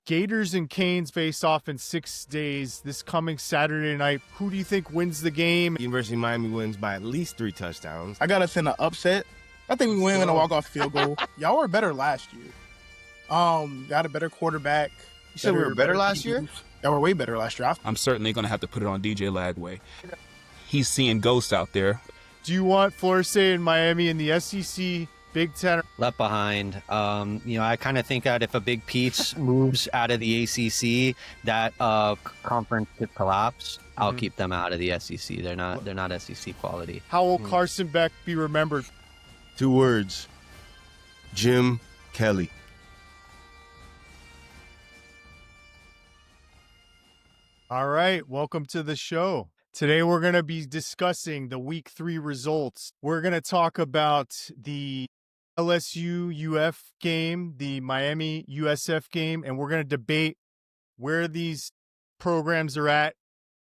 Gators and Canes face off in 6 days this coming Saturday night. Who do you think wins the game? University of Miami wins by at least 3 touchdowns. I got us in an upset. I think we win in a walk-off field goal. Y'all were better last year. Got a better quarterback. You said we were better last year? Y'all were way better last year. I'm certainly going to have to put it on DJ Lagway. He's seeing ghosts out there. Do you want Florida State and Miami in the SEC, Big Ten? Left behind. I kind of think that if a Big Peach moves out of the ACC, that conference could collapse. I'll keep them out of the SEC. They're not SEC quality. How will Carson Beck be remembered? 2 words. Jim Kelly. All right, welcome to the show. Today we're going to be discussing the Week 3 results. We're going to talk about the LSU UF game, the Miami USF game, and we're going to debate where these programs are at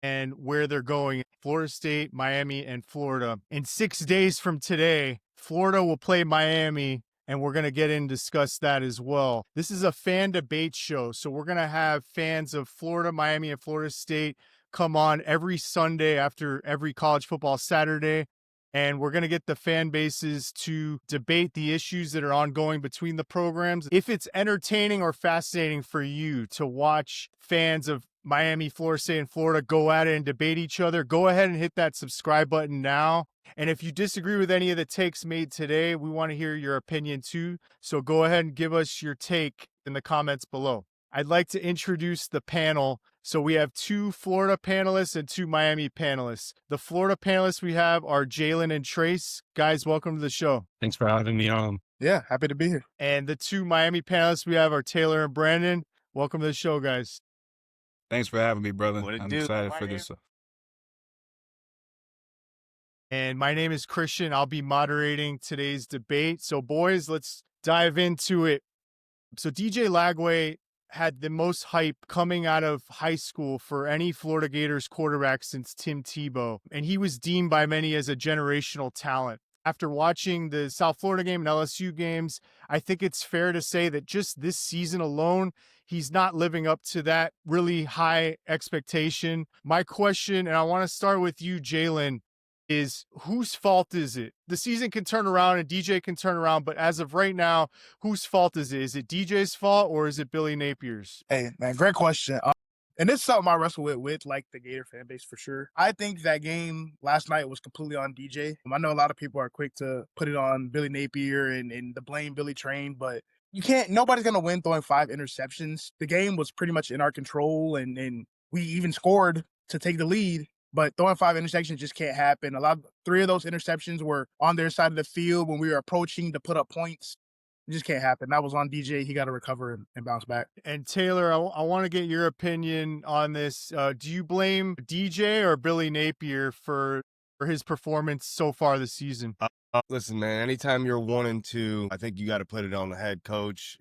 and where they're going. Florida State, Miami, and Florida. In 6 days from today, Florida will play Miami, and we're going to get in and discuss that as well. This is a fan debate show, so we're going to have fans of Florida, Miami, and Florida State come on every Sunday after every college football Saturday, and we're going to get the fan bases to debate the issues that are ongoing between the programs. If it's entertaining or fascinating for you to watch fans of Miami, Florida State, and Florida go at it and debate each other, go ahead and hit that subscribe button now. And if you disagree with any of the takes made today, we want to hear your opinion too. So go ahead and give us your take in the comments below. I'd like to introduce the panel. So we have 2 Florida panelists and 2 Miami panelists. The Florida panelists we have are Jalen and Trace. Guys, welcome to the show. Thanks for having me on. Yeah, happy to be here. And the 2 Miami panelists we have are Taylor and Brandon. Welcome to the show, guys. Thanks for having me, brother. What it I'm do? excited for this. And my name is Christian. I'll be moderating today's debate. So boys, let's dive into it. So DJ Lagway had the most hype coming out of high school for any Florida Gators quarterback since Tim Tebow. And he was deemed by many as a generational talent. After watching the South Florida game and LSU games, I think it's fair to say that just this season alone, he's not living up to that really high expectation. My question, and I want to start with you, Jalen, is whose fault is it? The season can turn around and DJ can turn around, but as of right now, whose fault is it? Is it DJ's fault or is it Billy Napier's? Hey, man, great question. And this is something I wrestle with like the Gator fan base for sure. I think that game last night was completely on DJ. I know a lot of people are quick to put it on Billy Napier and the blame Billy train, but nobody's going to win throwing 5 interceptions. The game was pretty much in our control and we even scored to take the lead. But throwing 5 interceptions just can't happen. 3 of those interceptions were on their side of the field when we were approaching to put up points. It just can't happen. That was on DJ. He got to recover and bounce back. And Taylor, I want to get your opinion on this. Do you blame DJ or Billy Napier for his performance so far this season? Listen, man, anytime you're 1-2, I think you got to put it on the head coach.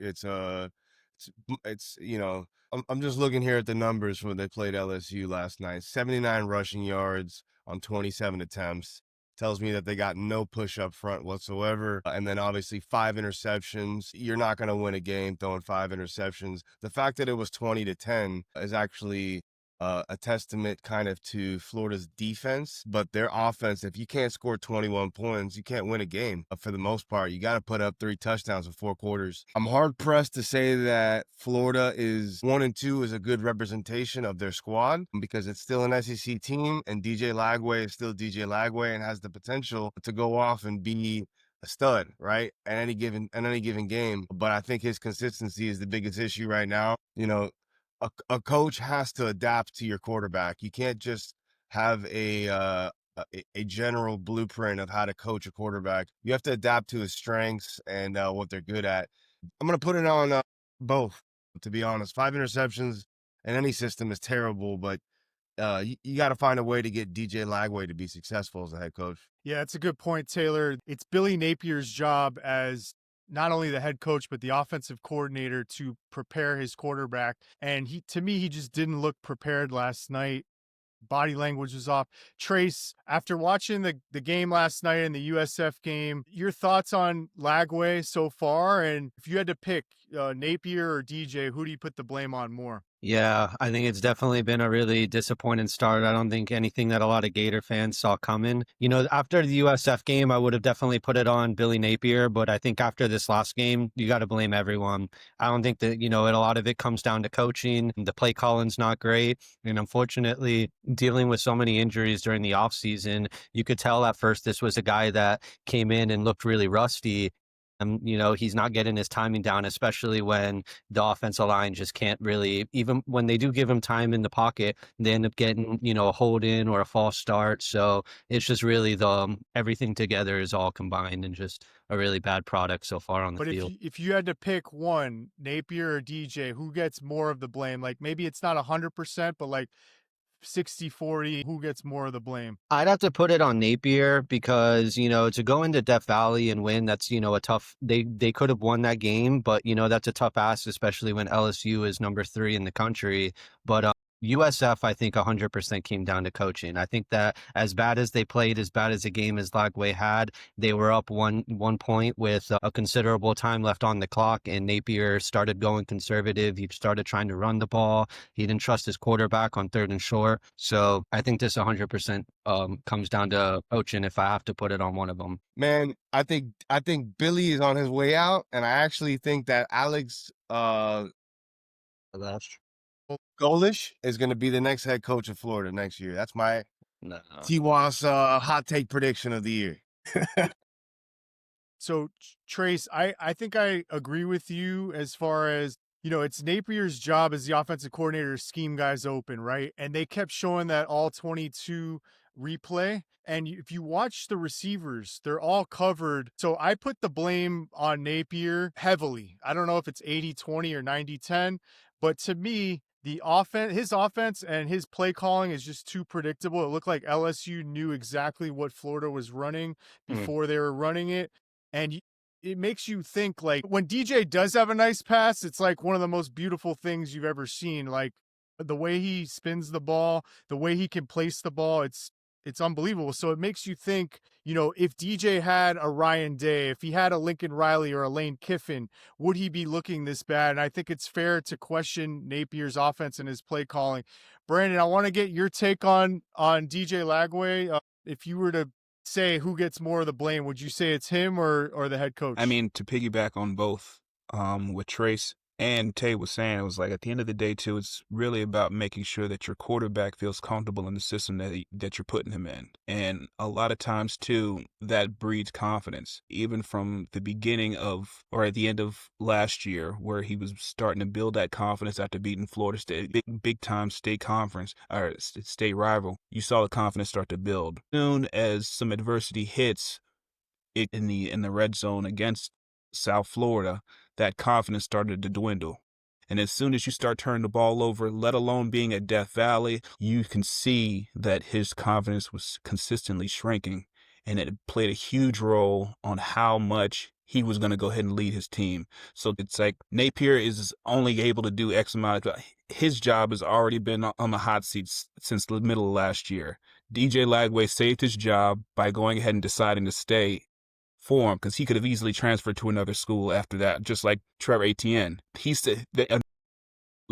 I'm just looking here at the numbers when they played LSU last night. 79 rushing yards on 27 attempts. Tells me that they got no push up front whatsoever. And then obviously 5 interceptions. You're not going to win a game throwing 5 interceptions. The fact that it was 20-10 is actually a testament kind of to Florida's defense, but their offense, if you can't score 21 points, you can't win a game. For the most part, you got to put up 3 touchdowns in 4 quarters. I'm hard pressed to say that Florida is 1-2 is a good representation of their squad because it's still an SEC team and DJ Lagway is still DJ Lagway and has the potential to go off and be a stud, right? At any given game. But I think his consistency is the biggest issue right now. A coach has to adapt to your quarterback. You can't just have a general blueprint of how to coach a quarterback. You have to adapt to his strengths and what they're good at. I'm going to put it on both, to be honest. 5 interceptions in any system is terrible, but you got to find a way to get DJ Lagway to be successful as a head coach. Yeah, that's a good point, Taylor. It's Billy Napier's job as not only the head coach, but the offensive coordinator to prepare his quarterback. And to me, he just didn't look prepared last night. body language was off. Trace, after watching the game last night and the USF game, your thoughts on Lagway so far? And if you had to pick Napier or DJ, who do you put the blame on more? Yeah, I think it's definitely been a really disappointing start. I don't think anything that a lot of Gator fans saw coming. After the USF game, I would have definitely put it on Billy Napier, but I think after this last game, you got to blame everyone. I don't think that, a lot of it comes down to coaching. The play calling's not great. And unfortunately, dealing with so many injuries during the offseason, you could tell at first this was a guy that came in and looked really rusty. He's not getting his timing down, especially when the offensive line just can't really, even when they do give him time in the pocket, they end up getting, a hold in or a false start. So it's just really everything together is all combined and just a really bad product so far on the field. But if you had to pick one, Napier or DJ, who gets more of the blame? Like maybe it's not 100%, but like 60-40, who gets more of the blame? I'd have to put it on Napier because, to go into Death Valley and win, that's, a tough, they could have won that game, but, that's a tough ask, especially when LSU is number 3 in the country. But USF, I think 100% came down to coaching. I think that as bad as they played, as bad as the game as Lagway had, they were up one point with a considerable time left on the clock, and Napier started going conservative. He started trying to run the ball. He didn't trust his quarterback on 3rd and short. So I think this 100% comes down to coaching if I have to put it on one of them. Man, I think Billy is on his way out, and I actually think that Alex Golish is going to be the next head coach of Florida next year. That's my T-Wa's hot take prediction of the year. So, Trace, I think I agree with you as far as, it's Napier's job as the offensive coordinator to scheme guys open, right? And they kept showing that all 22 replay. And if you watch the receivers, they're all covered. So I put the blame on Napier heavily. I don't know if it's 80-20 or 90-10, but to me, his offense and his play calling is just too predictable. It looked like LSU knew exactly what Florida was running before they were running it. And it makes you think, like, when DJ does have a nice pass, it's like one of the most beautiful things you've ever seen. Like the way he spins the ball, the way he can place the ball, it's unbelievable. So it makes you think, if DJ had a Ryan Day, if he had a Lincoln Riley or a Lane Kiffin, would he be looking this bad? And I think it's fair to question Napier's offense and his play calling. Brandon, I want to get your take on DJ Lagway. If you were to say who gets more of the blame, would you say it's him or the head coach? I mean, to piggyback on both, with Trace and Tay was saying, it was like at the end of the day too, it's really about making sure that your quarterback feels comfortable in the system that you're putting him in. And a lot of times too, that breeds confidence, even from the beginning of, or at the end of last year, where he was starting to build that confidence after beating Florida State, big time state conference or state rival. You saw the confidence start to build. As soon as some adversity hits in the red zone against South Florida, that confidence started to dwindle. And as soon as you start turning the ball over, let alone being at Death Valley, you can see that his confidence was consistently shrinking. And it played a huge role on how much he was going to go ahead and lead his team. So it's like Napier is only able to do X amount. His job has already been on the hot seat since the middle of last year. DJ Lagway saved his job by going ahead and deciding to stay for him, because he could have easily transferred to another school after that, just like Trevor Etienne. He said that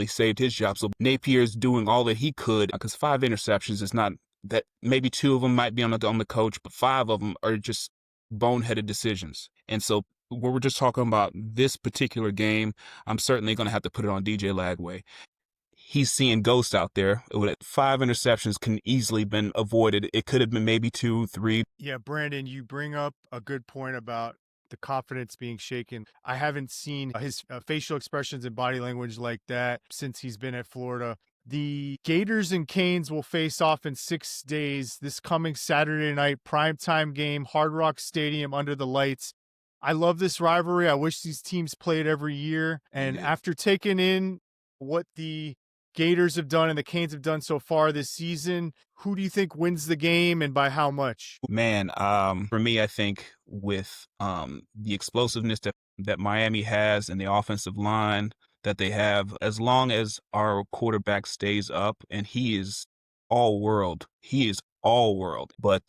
saved his job. So Napier's doing all that he could, because 5 interceptions is not that. Maybe 2 of them might be on the coach, but 5 of them are just boneheaded decisions. And so when we're just talking about this particular game, I'm certainly going to have to put it on DJ Lagway. He's seeing ghosts out there. 5 interceptions can easily been avoided. It could have been maybe 2, 3. Yeah, Brandon, you bring up a good point about the confidence being shaken. I haven't seen his facial expressions and body language like that since he's been at Florida. The Gators and Canes will face off in 6 days this coming Saturday night, primetime game, Hard Rock Stadium under the lights. I love this rivalry. I wish these teams played every year. And after taking in what the Gators have done and the Canes have done so far this season, who do you think wins the game and by how much? Man, for me, I think with the explosiveness that Miami has and the offensive line that they have, as long as our quarterback stays up, and he is all world. He is all world. But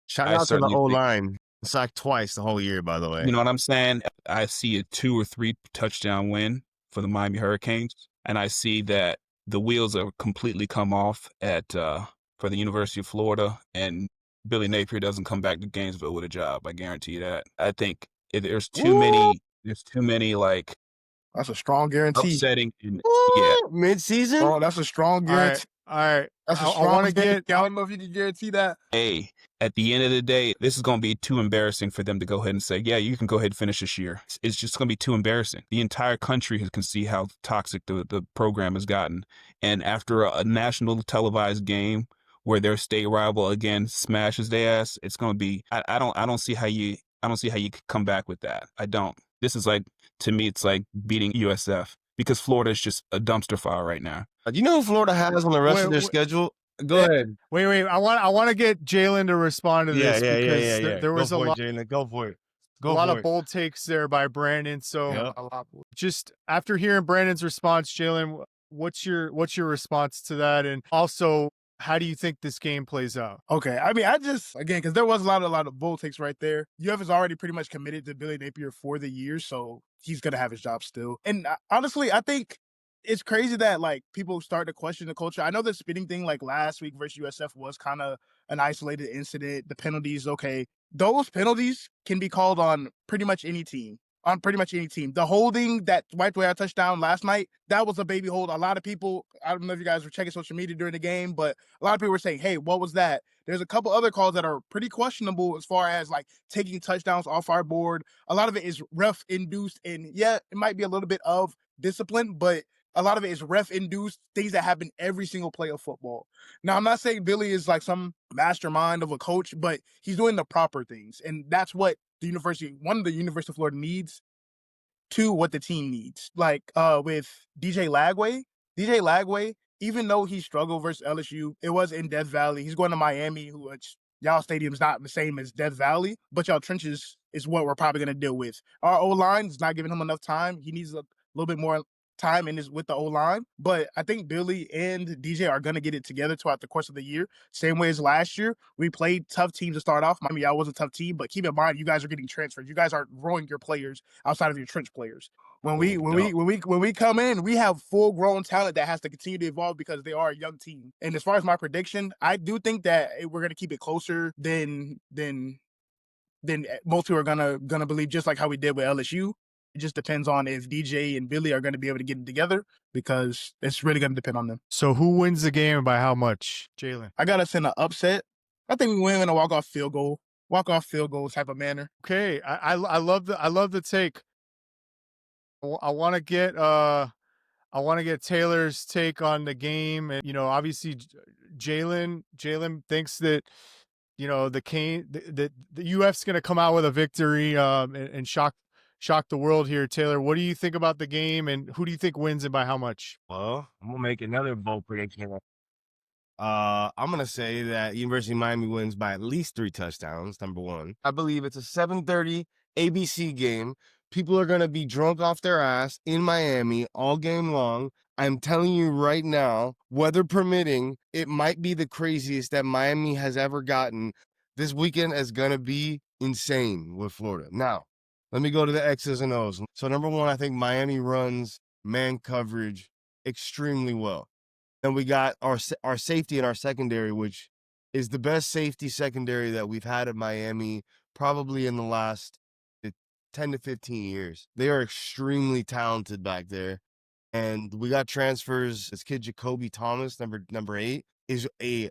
Shout I out to the certainly O think, line. Sacked twice the whole year, by the way. you know what I'm saying? I see a 2 or 3 touchdown win for the Miami Hurricanes, and I see that the wheels are completely come off at for the University of Florida, and Billy Napier doesn't come back to Gainesville with a job. I guarantee you that. I think there's too Woo! many like That's a strong guarantee. upsetting and yeah. Woo! Mid-season? Bro, that's a strong All right, guarantee. all right. That's a I strong want to guarantee. get I don't know if you can guarantee that. Hey, at the end of the day, this is going to be too embarrassing for them to go ahead and say, yeah, you can go ahead and finish this year. It's just going to be too embarrassing. The entire country can see how toxic the program has gotten. And after a national televised game where their state rival again smashes their ass, it's going to be, I don't see how you could come back with that. I don't. This is like, to me, it's like beating USF because Florida is just a dumpster fire right now. Do you know who Florida has on the rest of their Wait, schedule? Go eh, ahead. wait. I want to get Jalen to respond to this because there Go was for it, Jalen. Go for it. a Go lot for of it. bold takes there by Brandon. So Yep. just after hearing Brandon's response, Jalen, what's your response to that? And also, how do you think this game plays out? Okay, I mean, I just again because there was a lot of bold takes right there. UF is already pretty much committed to Billy Napier for the year, so he's gonna have his job still. And honestly, I think it's crazy that like people start to question the culture. I know the spitting thing like last week versus USF was kind of an isolated incident. The penalties, okay, those penalties can be called on pretty much any team. On pretty much any team. The holding that wiped away our touchdown last night, that was a baby hold. A lot of people, I don't know if you guys were checking social media during the game, but a lot of people were saying, hey, what was that? There's a couple other calls that are pretty questionable as far as like taking touchdowns off our board. A lot of it is ref induced, and yeah, it might be a little bit of discipline, but a lot of it is ref induced things that happen every single play of football. Now, I'm not saying Billy is like some mastermind of a coach, but he's doing the proper things. And that's what the University of Florida needs to what the team needs. Like with DJ Lagway, even though he struggled versus LSU, it was in Death Valley. He's going to Miami, which y'all stadium's not the same as Death Valley, but y'all trenches is what we're probably going to deal with. Our O-line is not giving him enough time. He needs a little bit more time with the O-line, but I think Billy and DJ are going to get it together throughout the course of the year. Same way as last year, we played tough teams to start off. Miami, y'all was a tough team, but keep in mind, you guys are getting transferred. You guys are growing your players outside of your trench players. When we come in, we have full grown talent that has to continue to evolve because they are a young team. And as far as my prediction, I do think that we're going to keep it closer than most people are gonna believe, just like how we did with LSU. It just depends on if DJ and Billy are going to be able to get it together because it's really going to depend on them. So who wins the game and by how much, Jalen? I got us in an upset. I think we win in a walk-off field goal type of manner. Okay, I love the take. I want to get Taylor's take on the game, and obviously Jalen thinks that the UF's going to come out with a victory and shock the world here. Taylor, what do you think about the game, and who do you think wins and by how much? Well, I'm gonna make another bold prediction. I'm gonna say that University of Miami wins by at least 3 touchdowns. Number one, I believe it's a 7:30 ABC game. People are gonna be drunk off their ass in Miami all game long. I'm telling you right now, weather permitting, it might be the craziest that Miami has ever gotten. This weekend is gonna be insane with Florida. Now, let me go to the X's and O's. So number one, I think Miami runs man coverage extremely well. Then we got our safety and our secondary, which is the best safety secondary that we've had at Miami probably in the last 10 to 15 years. They are extremely talented back there. And we got transfers. This kid, Jacoby Thomas, number 8, is a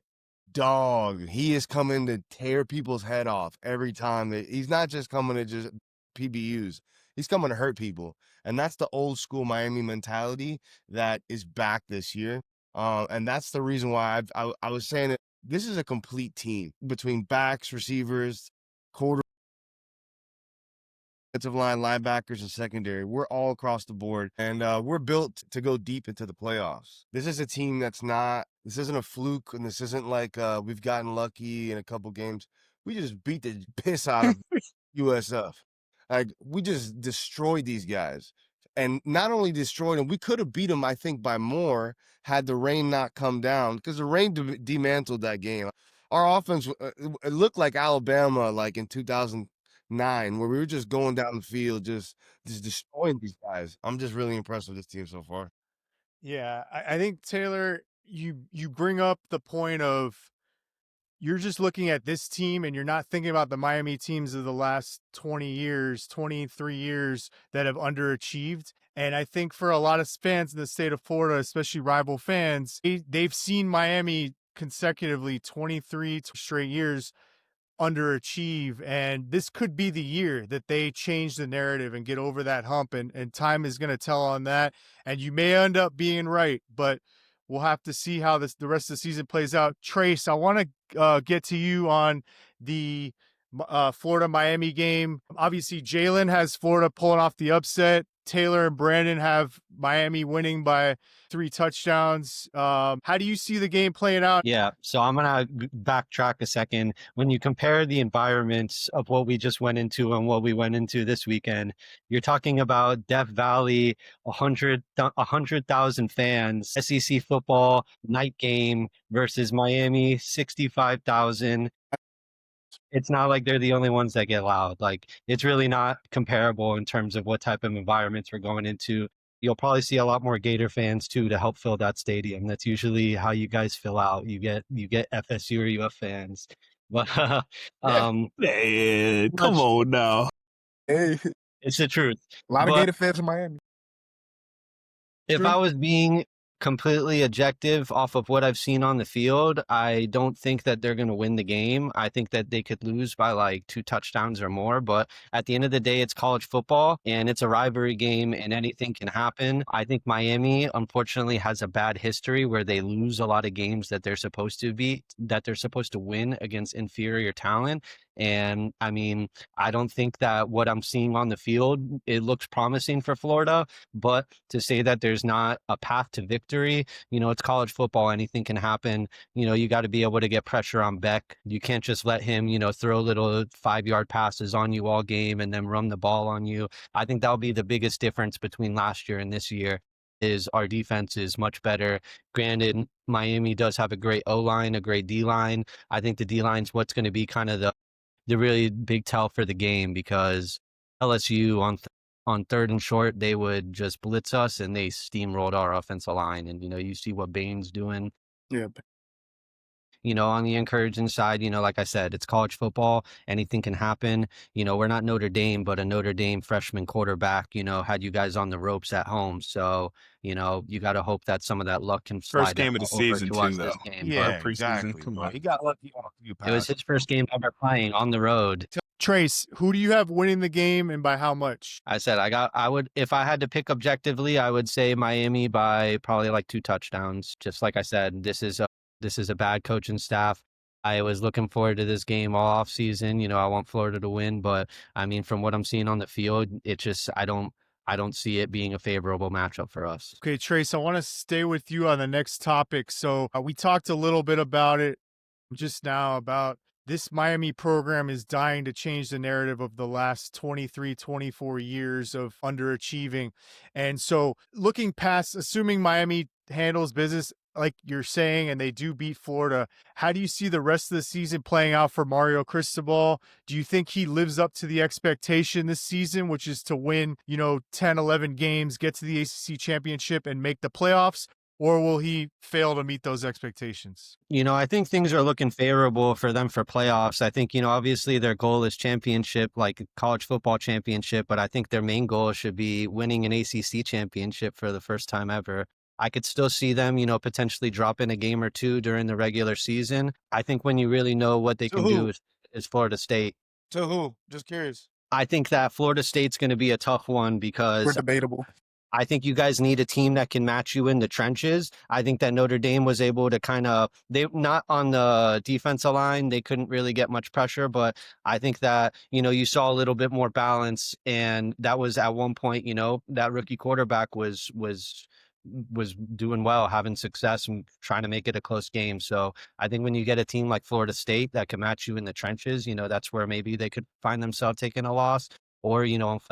dog. He is coming to tear people's head off every time. He's not just coming to just PBUs. He's coming to hurt people. And that's the old school Miami mentality that is back this year. And that's the reason why I was saying that this is a complete team between backs, receivers, quarter, defensive line, linebackers, and secondary. We're all across the board, and we're built to go deep into the playoffs. This is a team this isn't a fluke, and this isn't like we've gotten lucky in a couple games. We just beat the piss out of USF. Like, we just destroyed these guys. and not only destroyed them, we could have beat them, I think, by more had the rain not come down, because the rain demantled that game. Our offense, it looked like Alabama, like in 2009, where we were just going down the field, just destroying these guys. I'm just really impressed with this team so far. Yeah, I think Taylor, you bring up the point of you're just looking at this team and you're not thinking about the Miami teams of the last 20 years, 23 years that have underachieved. And I think for a lot of fans in the state of Florida, especially rival fans, they've seen Miami consecutively 23 straight years underachieve, and this could be the year that they change the narrative and get over that hump, and time is going to tell on that, and you may end up being right, but we'll have to see how the rest of the season plays out. Trace, I want to get to you on the Florida Miami game. Obviously Jalen has Florida pulling off the upset. Taylor and Brandon have Miami winning by 3 touchdowns. How do you see the game playing out? Yeah, so I'm gonna backtrack a second. When you compare the environments of what we just went into and what we went into this weekend, you're talking about Death Valley, 100,000 fans, SEC football night game versus Miami, 65,000. It's not like they're the only ones that get loud. Like, it's really not comparable in terms of what type of environments we're going into. You'll probably see a lot more Gator fans too to help fill that stadium. That's usually how you guys fill out. You get FSU or UF fans. But Man, come on now. Hey, it's the truth. a lot of But Gator fans in Miami. if True. I was being completely objective off of what I've seen on the field, I don't think that they're going to win the game. I think that they could lose by like 2 touchdowns or more. But at the end of the day, it's college football and it's a rivalry game and anything can happen. I think Miami, unfortunately, has a bad history where they lose a lot of games that they're supposed to win against inferior talent. And I mean, I don't think that what I'm seeing on the field, it looks promising for Florida, but to say that there's not a path to victory, it's college football, anything can happen. You got to be able to get pressure on Beck. You can't just let him, throw little 5-yard passes on you all game and then run the ball on you. I think that'll be the biggest difference between last year and this year. Is our defense is much better. Granted, Miami does have a great O-line, a great D-line. I think the D-line's what's going to be kind of the really big tell for the game, because LSU on 3rd and short, they would just blitz us and they steamrolled our offensive line. And, you see what Bain's doing. Yeah. On the encouraging side, like I said, it's college football. Anything can happen. We're not Notre Dame, but a Notre Dame freshman quarterback, had you guys on the ropes at home. So, you got to hope that some of that luck can slide First game of the over season to too, us though. this game. Yeah, preseason, exactly. come Bro. on. He got lucky on a few It was passes. his first game ever playing on the road. Trace, who do you have winning the game and by how much? I said I would, if I had to pick objectively, I would say Miami by probably like 2 touchdowns. Just like I said, this is a bad coaching staff. I was looking forward to this game all off season. I want Florida to win, but I mean, from what I'm seeing on the field, it just I don't see it being a favorable matchup for us. Okay, Trace, I want to stay with you on the next topic. So we talked a little bit about it just now, about this Miami program is dying to change the narrative of the last 23, 24 years of underachieving. And so looking past, assuming Miami handles business like you're saying, and they do beat Florida, how do you see the rest of the season playing out for Mario Cristobal? Do you think he lives up to the expectation this season, which is to win, 10, 11 games, get to the ACC championship and make the playoffs? Or will he fail to meet those expectations? I think things are looking favorable for them for playoffs. I think, obviously their goal is championship, like college football championship, but I think their main goal should be winning an ACC championship for the first time ever. I could still see them, potentially drop in a game or 2 during the regular season. I think when you really know what they can do is Florida State. To who? Just curious. I think that Florida State's going to be a tough one We're because debatable. I think you guys need a team that can match you in the trenches. I think that Notre Dame was able to they not on the defensive line, they couldn't really get much pressure, but I think that, you saw a little bit more balance, and that was at one point, that rookie quarterback was doing well, having success and trying to make it a close game. So I think when you get a team like Florida State that can match you in the trenches, that's where maybe they could find themselves taking a loss. or,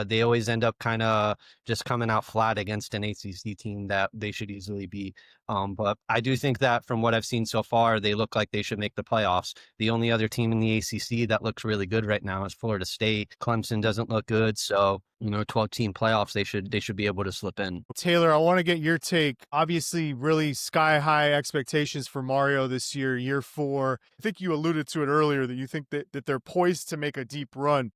they always end up kind of just coming out flat against an ACC team that they should easily beat. But I do think that from what I've seen so far, they look like they should make the playoffs. The only other team in the ACC that looks really good right now is Florida State. Clemson doesn't look good, so 12-team playoffs, they should be able to slip in. Taylor, I want to get your take. Obviously, really sky high expectations for Mario this year, year 4. I think you alluded to it earlier that you think that they're poised to make a deep run.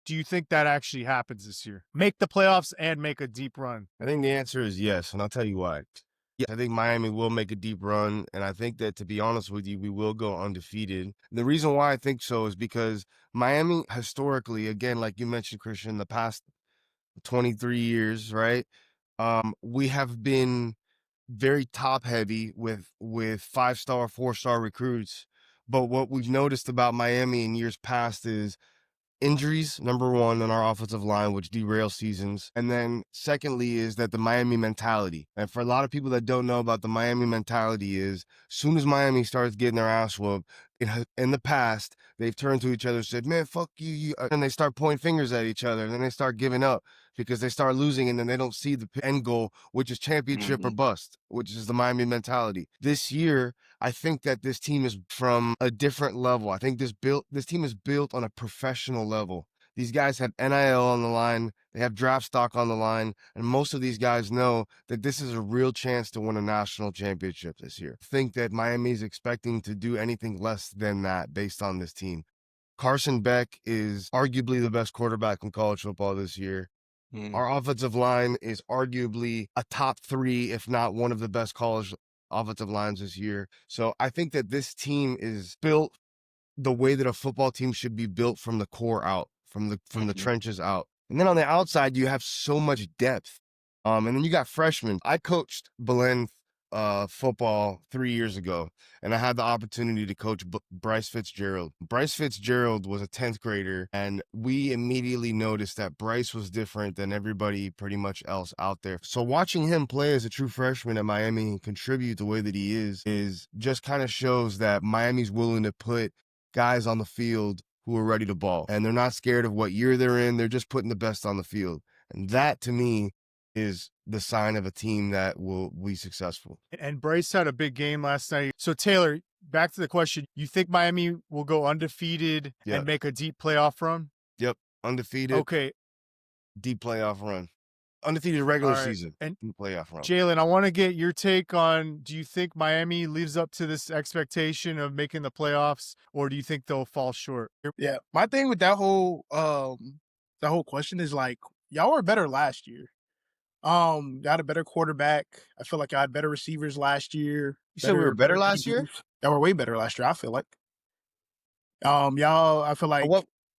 Do you think that actually happens this year? Make the playoffs and make a deep run? I think the answer is yes, and I'll tell you why. Yeah, I think Miami will make a deep run, and I think that, to be honest with you, we will go undefeated. The reason why I think so is because Miami historically, again, like you mentioned, Christian, the past 23 years, right? We have been very top heavy with 5-star, 4-star recruits. But what we've noticed about Miami in years past is injuries, number one, on our offensive line, which derails seasons. And then secondly is that the Miami mentality. And for a lot of people that don't know about the Miami mentality is, as soon as Miami starts getting their ass whooped, in the past, they've turned to each other and said, man, fuck you. And they start pointing fingers at each other. And then they start giving up because they start losing. And then they don't see the end goal, which is championship or bust, which is the Miami mentality. This year, I think that this team is from a different level. I think this team is built on a professional level. These guys have NIL on the line. They have draft stock on the line. And most of these guys know that this is a real chance to win a national championship this year. I think that Miami is expecting to do anything less than that based on this team. Carson Beck is arguably the best quarterback in college football this year. Our offensive line is arguably a top 3, if not one of the best college offensive lines this year. So I think that this team is built the way that a football team should be built from the core out, from the trenches out. And then on the outside, you have so much depth. And then you got freshmen. I coached Belen football 3 years ago, and I had the opportunity to coach Bryce Fitzgerald. Bryce Fitzgerald was a 10th grader, and we immediately noticed that Bryce was different than everybody pretty much else out there. So watching him play as a true freshman at Miami and contribute the way that he is just kind of shows that Miami's willing to put guys on the field who are ready to ball, and they're not scared of what year they're in. They're just putting the best on the field. And that, to me, is the sign of a team that will be successful. And Bryce had a big game last night. So, Taylor, back to the question. You think Miami will go undefeated and make a deep playoff run? Yep. Undefeated. Okay. Deep playoff run. Undefeated regular season and playoff run. Jalen, I want to get your take on, do you think Miami lives up to this expectation of making the playoffs, or do you think they'll fall short? Yeah. My thing with that whole question is, like, y'all were better last year. Y'all had a better quarterback. I feel like y'all had better receivers last year. You said we were better last year? Y'all were way better last year, I feel like. Y'all, I feel like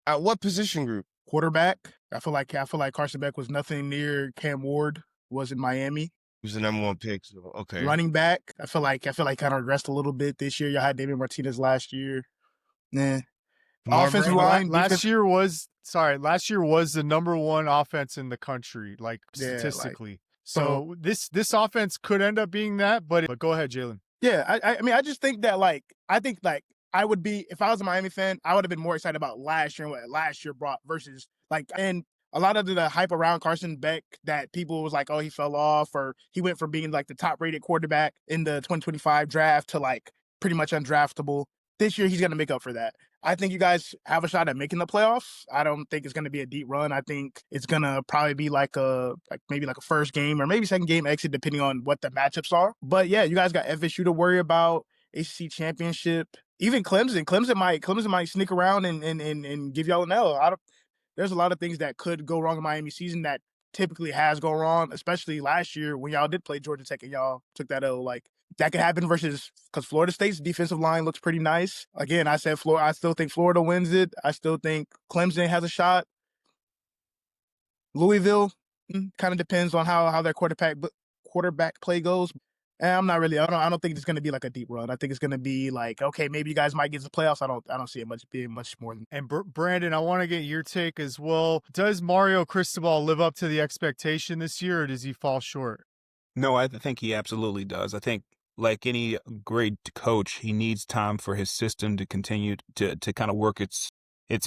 at what position group? Quarterback. I feel like Carson Beck was nothing near Cam Ward was in Miami. He was the number 1 pick. So okay. Running back. I feel like kind of regressed a little bit this year. Y'all had David Martinez last year. Nah. Offensive line. Last year was the number 1 offense in the country, like statistically. So this offense could end up being that, but go ahead, Jalen. Yeah, I mean, I just think that, I would be, if I was a Miami fan, I would have been more excited about last year and what last year brought versus and a lot of the hype around Carson Beck that people was like, oh, he fell off, or he went from being like the top rated quarterback in the 2025 draft to like pretty much undraftable. This year, he's going to make up for that. I think you guys have a shot at making the playoffs. I don't think it's going to be a deep run. I think it's going to probably be maybe a first game or maybe second game exit, depending on what the matchups are. But yeah, you guys got FSU to worry about, ACC championship, even Clemson. Clemson might sneak around and give y'all an L. There's a lot of things that could go wrong in Miami season that typically has gone wrong, especially last year when y'all did play Georgia Tech and y'all took that L. That could happen because Florida State's defensive line looks pretty nice. Again, I said Florida. I still think Florida wins it. I still think Clemson has a shot. Louisville kind of depends on how their quarterback play goes. And I'm not really. I don't think it's going to be like a deep run. I think it's going to be like, okay, maybe you guys might get to the playoffs. I don't see it being much more than. And Brandon, I want to get your take as well. Does Mario Cristobal live up to the expectation this year, or does he fall short? No, I think he absolutely does. I think, like any great coach, he needs time for his system to continue to kind of work its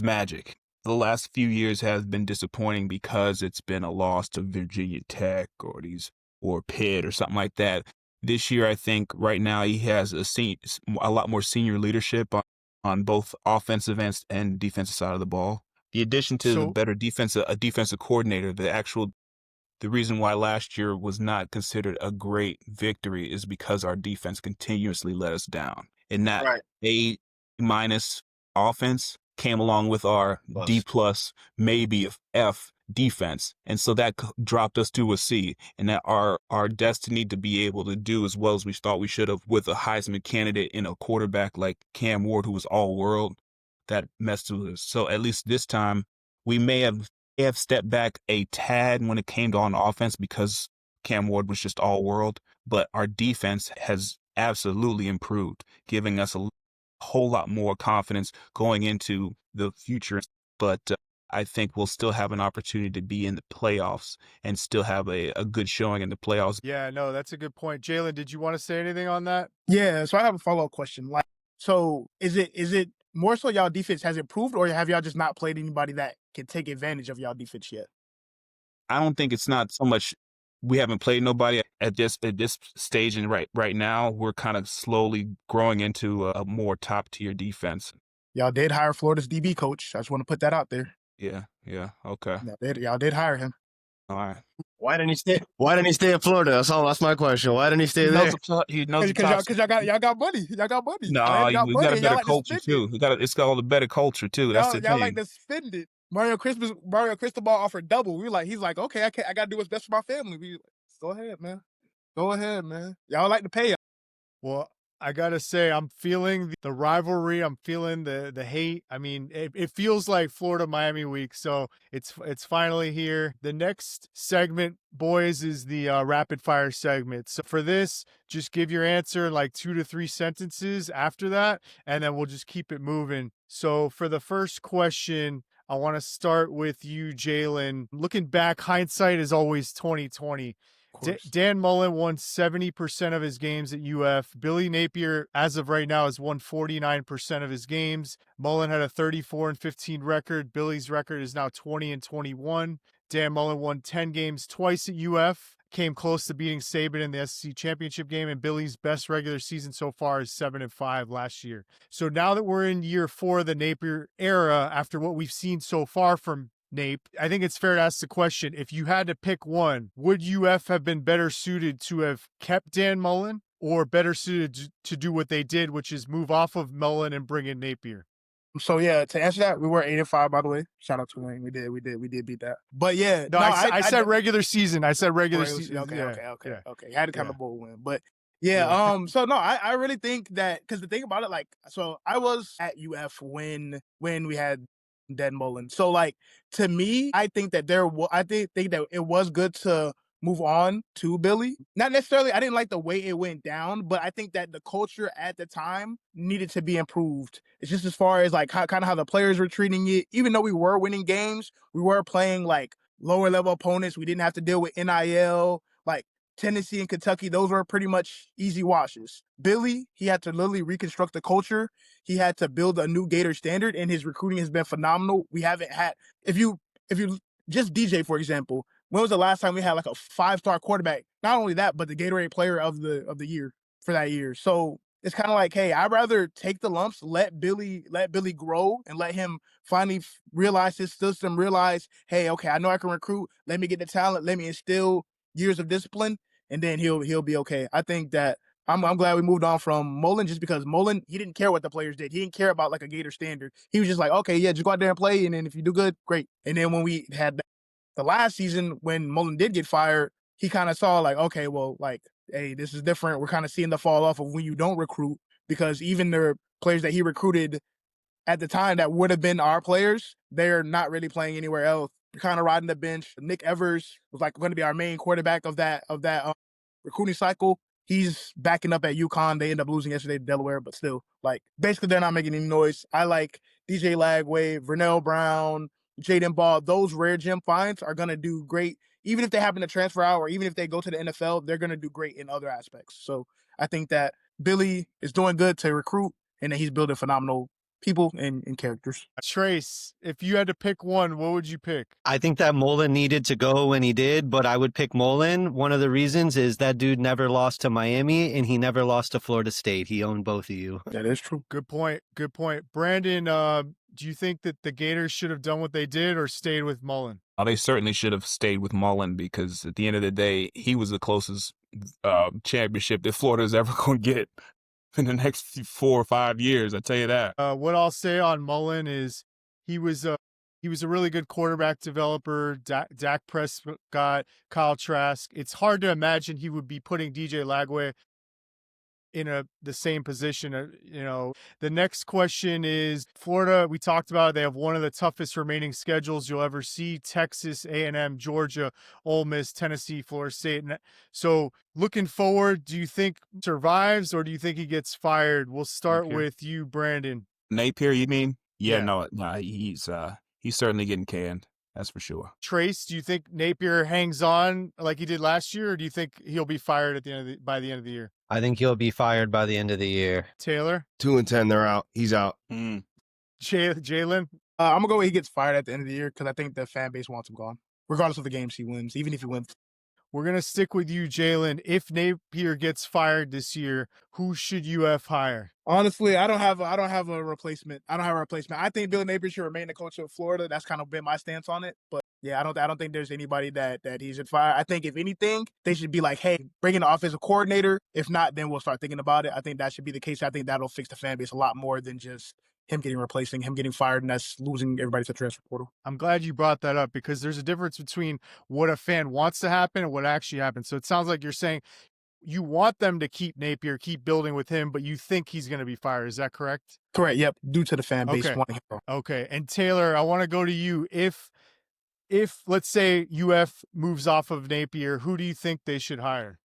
magic. the last few years has been disappointing because it's been a loss to Virginia Tech or Pitt or something like that. This year, I think right now he has a lot more senior leadership on both offensive and defensive side of the ball. The addition to the So better a defensive coordinator, the reason why last year was not considered a great victory is because our defense continuously let us down. And that Right. A minus offense came along with our D plus, maybe F defense. And so that dropped us to a C. And that our destiny to be able to do as well as we thought we should have with a Heisman candidate in a quarterback like Cam Ward, who was all world, that messed with us. So at least this time we may have stepped back a tad when it came to on offense because Cam Ward was just all world, but our defense has absolutely improved, giving us a whole lot more confidence going into the future. But I think we'll still have an opportunity to be in the playoffs and still have a good showing in the playoffs. yeah, no, that's a good point. Jalen, did you want to say anything on that? Yeah, so I have a follow-up question. Like, so is it more so y'all defense has improved, or have y'all just not played anybody that can take advantage of y'all defense yet? I don't think it's not so much we haven't played nobody at this stage, and right now we're kind of slowly growing into a more top tier defense. Y'all did hire Florida's DB coach. I just want to put that out there. Yeah, okay. Y'all did hire him. All right. Why didn't he stay in Florida? That's my question. Why didn't he stay there? He knows Because y'all got money. Y'all got money. No, Y'all we got a Y'all better like to culture spend too. It's got all the better culture too. That's the Y'all like thing. to spend it. Mario Cristobal offered double. He's like, okay, I gotta do what's best for my family. We like, go ahead, man. Go ahead, man. Y'all like to pay. Well, I gotta say, I'm feeling the rivalry. I'm feeling the hate. I mean, it feels like Florida Miami week. So it's finally here. The next segment, boys, is the rapid fire segment. So for this, just give your answer in like 2 to 3 sentences after that, and then we'll just keep it moving. So for the first question, I want to start with you, Jalen. Looking back, hindsight is always 2020. Dan Mullen won 70% of his games at UF. Billy Napier, as of right now, has won 49% of his games. Mullen had a 34-15 record. Billy's record is now 20-21. Dan Mullen won 10 games twice at UF. Came close to beating Saban in the SEC championship game, and Billy's best regular season so far is 7-5 last year. So now that we're in year 4 of the Napier era, after what we've seen so far from Nape, I think it's fair to ask the question, if you had to pick one, would UF have been better suited to have kept Dan Mullen or better suited to do what they did, which is move off of Mullen and bring in Napier? So yeah, to answer that, we were 8-5, by the way. Shout out to Wayne. We did beat that. But yeah, No, I said regular season. I said regular season. Okay. You had to kind of bold win. But Yeah. so no, I really think that, because the thing about it, like, so I was at UF when we had Dan Mullen. So like, to me, I think that think that it was good to move on to Billy. Not necessarily, I didn't like the way it went down, but I think that the culture at the time needed to be improved. It's just as far as like kind of how the players were treating it. Even though we were winning games, we were playing like lower level opponents. We didn't have to deal with NIL. Like Tennessee and Kentucky, those were pretty much easy washes. Billy, he had to literally reconstruct the culture. He had to build a new Gator standard, and his recruiting has been phenomenal. We haven't had, if you just DJ, for example, when was the last time we had like a 5-star quarterback? Not only that, but the Gatorade player of the year for that year. So it's kind of like, hey, I'd rather take the lumps, let Billy grow, and let him finally realize his system, realize, hey, okay, I know I can recruit. Let me get the talent. Let me instill years of discipline, and then he'll be okay. I think that I'm glad we moved on from Mullen, just because Mullen, he didn't care what the players did. He didn't care about like a Gator standard. He was just like, okay, yeah, just go out there and play, and then if you do good, great. And then when we had the last season, when Mullen did get fired, he kind of saw like, okay, well, like, hey, this is different. We're kind of seeing the fall off of when you don't recruit, because even the players that he recruited at the time that would have been our players, they're not really playing anywhere else. We're kind of riding the bench. Nick Evers was like going to be our main quarterback of that recruiting cycle. He's backing up at UConn. They end up losing yesterday to Delaware, but still, like, basically they're not making any noise. I like DJ Lagway, Vernell Brown, Jaden Ball. Those rare gem finds are going to do great. Even if they happen to transfer out, or even if they go to the NFL, they're going to do great in other aspects. So I think that Billy is doing good to recruit, and that he's building phenomenal people and characters. Trace, if you had to pick one, what would you pick? I think that Mullen needed to go when he did, but I would pick Mullen. One of the reasons is that dude never lost to Miami and he never lost to Florida State. He owned both of you. That is true. Good point. Good point. Brandon, do you think that the Gators should have done what they did or stayed with Mullen? They certainly should have stayed with Mullen because at the end of the day, he was the closest championship that Florida's ever going to get in the next 4 or 5 years. I tell you that. What I'll say on Mullen is he was a really good quarterback developer. Dak Prescott, Kyle Trask. It's hard to imagine he would be putting DJ Lagway in the same position. The next question is Florida. We talked about it. They have one of the toughest remaining schedules you'll ever see: Texas, A&M, Georgia, Ole Miss, Tennessee, Florida State. So looking forward, do you think survives or do you think he gets fired? We'll start with you, Brandon. Napier, you mean? Yeah. Yeah. No, he's certainly getting canned. That's for sure. Trace, do you think Napier hangs on like he did last year, or do you think he'll be fired by the end of the year? I think he'll be fired by the end of the year. Taylor? 2-10, they're out. He's out. Jalen? I'm going to go with he gets fired at the end of the year because I think the fan base wants him gone, regardless of the games he wins, even if he wins. We're going to stick with you, Jalen. If Napier gets fired this year, who should UF hire? Honestly, I don't have a replacement. I think Billy Napier should remain the coach of Florida. That's kind of been my stance on it. But yeah, I don't think there's anybody that he should fire. I think if anything, they should be like, hey, bring in the offensive coordinator. If not, then we'll start thinking about it. I think that should be the case. I think that'll fix the fan base a lot more than just him getting replaced, him getting fired, and that's losing everybody to the transfer portal. I'm glad you brought that up because there's a difference between what a fan wants to happen and what actually happens. So it sounds like you're saying you want them to keep Napier, keep building with him, but you think he's going to be fired. Is that correct? Correct. Yep. Due to the fan base wanting him. Okay. And Taylor, I want to go to you. If let's say UF moves off of Napier, who do you think they should hire?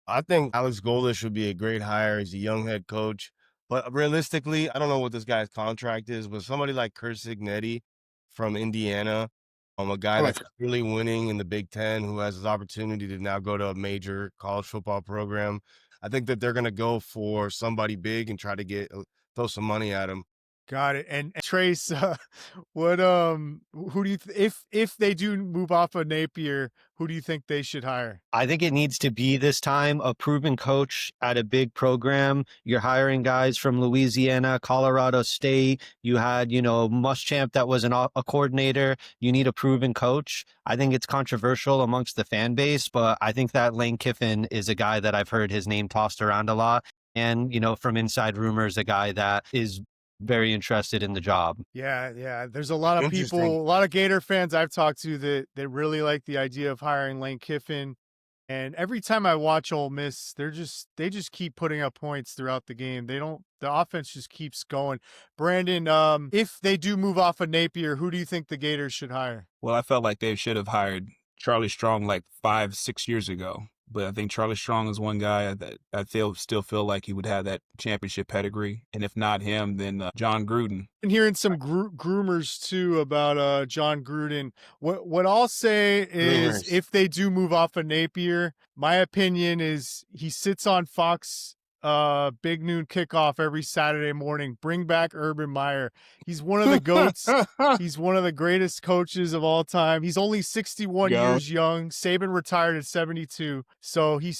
I think Alex Golesh would be a great hire. He's a young head coach. But realistically, I don't know what this guy's contract is, but somebody like Kurt Signetti from Indiana, a guy that's really winning in the Big Ten, who has his opportunity to now go to a major college football program. I think that they're going to go for somebody big and try to throw some money at him. Got it. And Trace, what who do you if they do move off of Napier, who do you think they should hire? I think it needs to be this time a proven coach at a big program. You're hiring guys from Louisiana, Colorado State. You had, Muschamp that was a coordinator. You need a proven coach. I think it's controversial amongst the fan base, but I think that Lane Kiffin is a guy that I've heard his name tossed around a lot. And, from inside rumors, a guy that is very interested in the job. Yeah. There's a lot of people, a lot of Gator fans I've talked to that really like the idea of hiring Lane Kiffin. And every time I watch Ole Miss, they just keep putting up points throughout the game. The offense just keeps going. Brandon, if they do move off of Napier, who do you think the Gators should hire? Well, I felt like they should have hired Charlie Strong like 5-6 years ago. But I think Charlie Strong is one guy that I still feel like he would have that championship pedigree. And if not him, then John Gruden. And hearing some groomers too about John Gruden. What I'll say is if they do move off of Napier, my opinion is he sits on Fox big noon kickoff every Saturday morning. Bring back Urban Meyer. He's one of the GOATs. He's one of the greatest coaches of all time. He's only 61 years young. Saban retired at 72. So he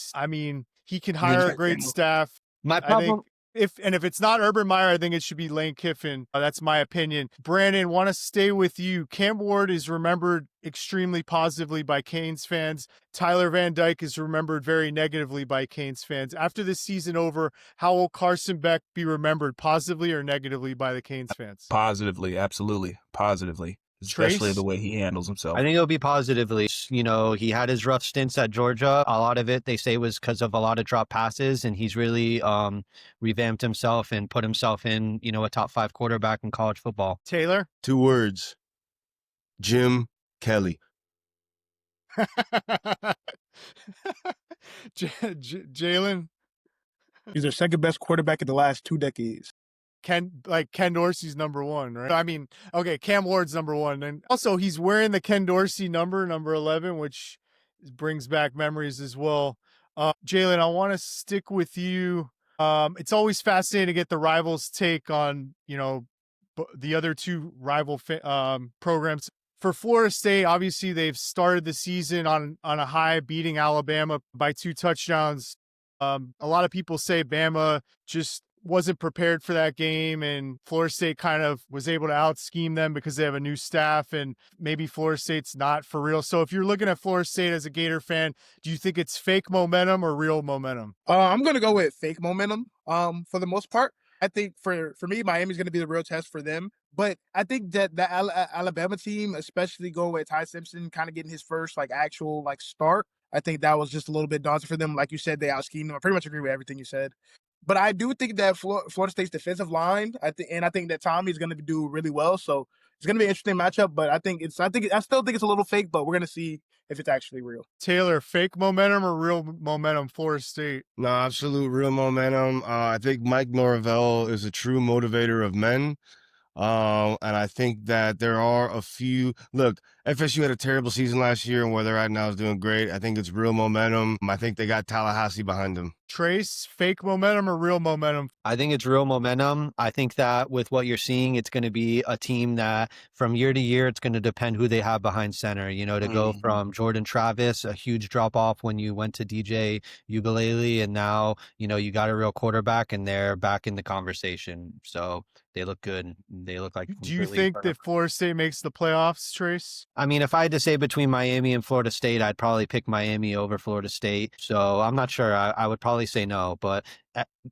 can hire a great staff. My problem. If it's not Urban Meyer, I think it should be Lane Kiffin. That's my opinion. Brandon, want to stay with you. Cam Ward is remembered extremely positively by Canes fans. Tyler Van Dyke is remembered very negatively by Canes fans. After this season over, how will Carson Beck be remembered, positively or negatively by the Canes fans? Positively, absolutely, positively. Especially Trace? The way he handles himself. I think it'll be positively. He had his rough stints at Georgia. A lot of it, they say, was because of a lot of drop passes, and he's really revamped himself and put himself in, a top 5 quarterback in college football. Taylor? 2 words. Jim Kelly. Jalen? He's their second best quarterback in the last 2 decades. Ken Dorsey's number 1, right? I mean, okay, Cam Ward's number 1. And also he's wearing the Ken Dorsey number 11, which brings back memories as well. Jalen, I want to stick with you. It's always fascinating to get the Rivals' take on, the other two rival programs. For Florida State, obviously they've started the season on a high, beating Alabama by 2 touchdowns. A lot of people say Bama just wasn't prepared for that game, and Florida State kind of was able to out-scheme them because they have a new staff, and maybe Florida State's not for real. So if you're looking at Florida State as a Gator fan, do you think it's fake momentum or real momentum? I'm going to go with fake momentum for the most part. I think for me, Miami's going to be the real test for them. But I think that the Alabama team, especially going with Ty Simpson, kind of getting his first actual start, I think that was just a little bit daunting for them. Like you said, they out-schemed them. I pretty much agree with everything you said. But I do think that Florida State's defensive line, I think that Tommy's going to do really well. So it's going to be an interesting matchup. But I still think it's a little fake. But we're going to see if it's actually real. Taylor, fake momentum or real momentum, Florida State? No, absolute real momentum. I think Mike Norvell is a true motivator of men. And I think that there are a few. Look, FSU had a terrible season last year, and where they're at now is doing great. I think it's real momentum. I think they got Tallahassee behind them. Trace, fake momentum or real momentum? I think it's real momentum. I think that with what you're seeing, it's going to be a team that from year to year, it's going to depend who they have behind center. To go from Jordan Travis, a huge drop off when you went to DJ Ugalele, and now, you got a real quarterback and they're back in the conversation. So they look good. They look like. Do you think that Florida State makes the playoffs, Trace? I mean, if I had to say between Miami and Florida State, I'd probably pick Miami over Florida State. So I'm not sure. I would probably say no, but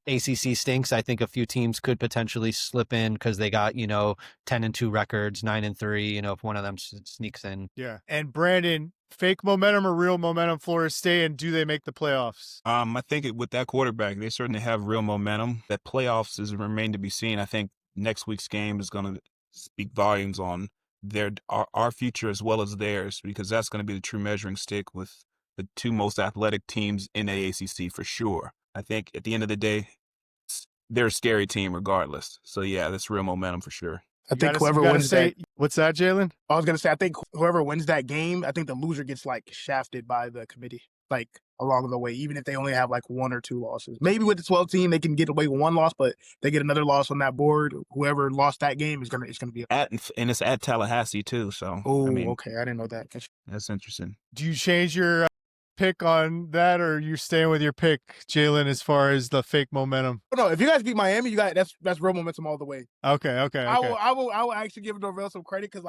ACC stinks. I think a few teams could potentially slip in because they got, 10-2 records, 9-3, if one of them sneaks in. Yeah. And Brandon, fake momentum or real momentum, Florida State, and do they make the playoffs? I think with that quarterback, they certainly have real momentum. That playoffs is remain to be seen. I think next week's game is going to speak volumes on our future as well as theirs, because that's going to be the true measuring stick with the two most athletic teams in the ACC for sure. I think at the end of the day, they're a scary team regardless. So yeah, that's real momentum for sure. I think whoever wins that. What's that, Jalen? I was going to say, I think whoever wins that game, I think the loser gets shafted by the committee, along the way, even if they only have 1 or 2 losses. Maybe with the 12 team, they can get away with 1 loss, but they get another loss on that board. Whoever lost that game it's going to be and it's at Tallahassee too. So okay, I didn't know that. That's interesting. Do you change your pick on that, or you staying with your pick, Jalen, as far as the fake momentum? No, if you guys beat Miami, that's real momentum all the way. Okay. I will actually give Norvell some credit because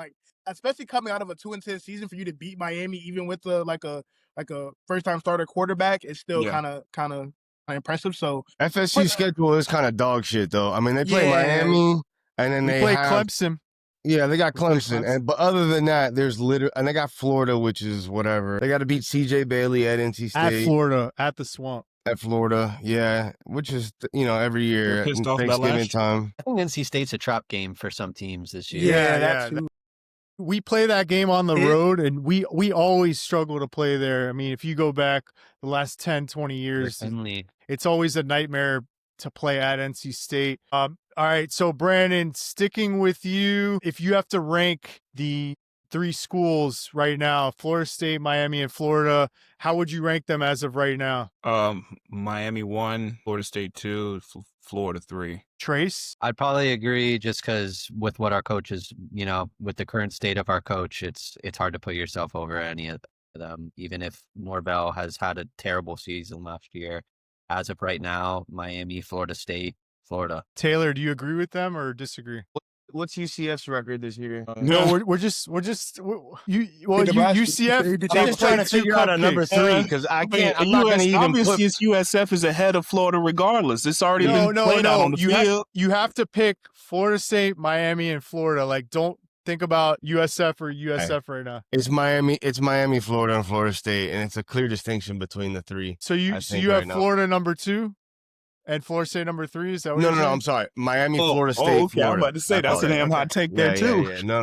especially coming out of a 2-10 season, for you to beat Miami, even with a first time starter quarterback, is still kind of impressive. So FSU schedule is kind of dog shit though. I mean, they play Miami and then they play have Clemson. Yeah, they got Clemson, but other than that, there's and they got Florida, which is whatever. They got to beat CJ Bailey at NC State, at Florida, at the Swamp, at Florida, yeah, which is every year at Thanksgiving time. I think NC State's a trap game for some teams this year. Yeah. We play that game on the road, and we always struggle to play there. I mean, if you go back the last 10, 20 years, it's always a nightmare to play at NC State. All right, so Brandon, sticking with you, if you have to rank the 3 schools right now, Florida State, Miami, and Florida, how would you rank them as of right now? Miami 1, Florida State 2, Florida 3. Trace? I'd probably agree, just because with what our coach is, with the current state of our coach, it's hard to put yourself over any of them, even if Norvell has had a terrible season last year. As of right now, Miami, Florida State, Florida. Taylor, do you agree with them or disagree? What's UCF's record this year? No, we're just UCF. I'm just trying to figure out a number 3 because I can't. I'm not going to even. Obviously, USF is ahead of Florida regardless. It's already been played out on the field. You have to pick Florida State, Miami, and Florida. Don't think about USF or USF right now. It's Miami, Florida, and Florida State, and it's a clear distinction between the 3. So you have Florida number 2. And Florida State number 3, is that what you're saying? No, I'm sorry. Miami, Florida State, Florida. Okay, I'm about to say that's a damn hot take there too. Yeah. No.